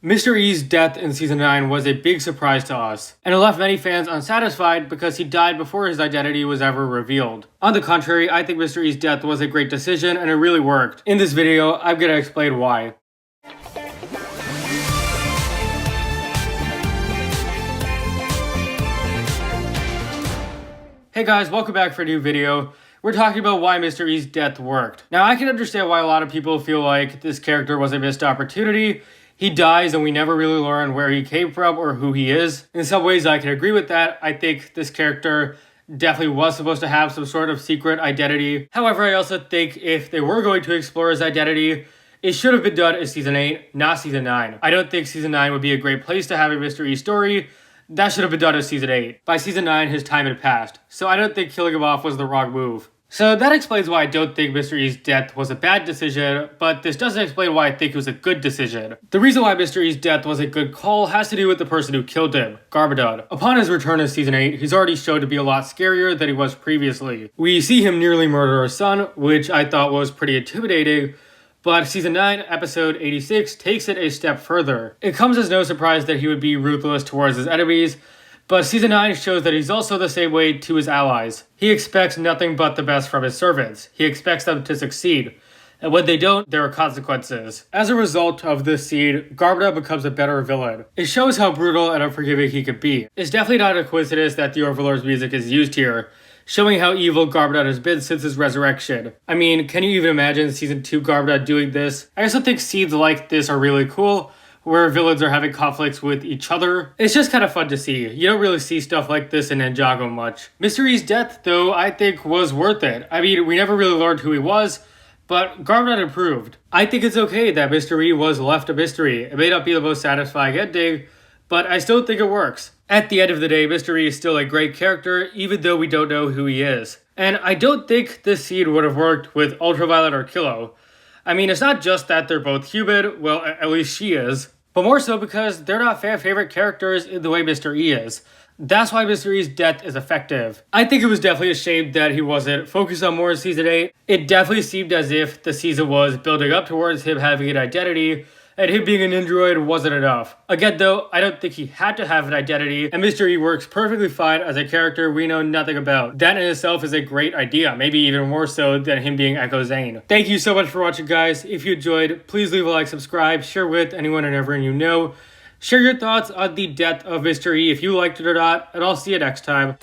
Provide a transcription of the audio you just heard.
Mr. E's death in Season 9 was a big surprise to us, and it left many fans unsatisfied because he died before his identity was ever revealed. On the contrary, I think Mr. E's death was a great decision and it really worked. In this video, I'm gonna explain why. Hey guys, welcome back for a new video. We're talking about why Mr. E's death worked. Now, I can understand why a lot of people feel like this character was a missed opportunity. He dies and we never really learn where he came from or who he is. In some ways, I can agree with that. I think this character definitely was supposed to have some sort of secret identity. However, I also think if they were going to explore his identity, it should have been done in Season 8, not Season 9. I don't think Season 9 would be a great place to have a Mr. E story. That should have been done in Season 8. By Season 9, his time had passed, so I don't think killing him off was the wrong move. So that explains why I don't think Mr. E's death was a bad decision, but this doesn't explain why I think it was a good decision. The reason why Mr. E's death was a good call has to do with the person who killed him, Garmadon. Upon his return in Season 8, he's already shown to be a lot scarier than he was previously. We see him nearly murder his son, which I thought was pretty intimidating, but Season 9, Episode 86 takes it a step further. It comes as no surprise that he would be ruthless towards his enemies, but Season 9 shows that he's also the same way to his allies. He expects nothing but the best from his servants. He expects them to succeed. And when they don't, there are consequences. As a result of this scene, Garmadon becomes a better villain. It shows how brutal and unforgiving he can be. It's definitely not a coincidence that the Overlord's music is used here, showing how evil Garmadon has been since his resurrection. I mean, can you even imagine Season 2 Garmadon doing this? I also think scenes like this are really cool, where villains are having conflicts with each other. It's just kind of fun to see. You don't really see stuff like this in Ninjago much. Mr. E's death, though, I think was worth it. I mean, we never really learned who he was, but Garmadon improved. I think it's okay that Mr. E was left a mystery. It may not be the most satisfying ending, but I still think it works. At the end of the day, Mr. E is still a great character, even though we don't know who he is. And I don't think this scene would have worked with Ultraviolet or Kilo. I mean, it's not just that they're both human, well, at least she is, but more so because they're not fan favorite characters in the way Mr. E is. That's why Mr. E's death is effective. I think it was definitely a shame that he wasn't focused on more in Season 8. It definitely seemed as if the season was building up towards him having an identity, and him being an android wasn't enough. Again though, I don't think he had to have an identity, and Mr. E works perfectly fine as a character we know nothing about. That in itself is a great idea, maybe even more so than him being Echo Zane. Thank you so much for watching, guys. If you enjoyed, please leave a like, subscribe, share with anyone and everyone you know. Share your thoughts on the death of Mr. E if you liked it or not, and I'll see you next time.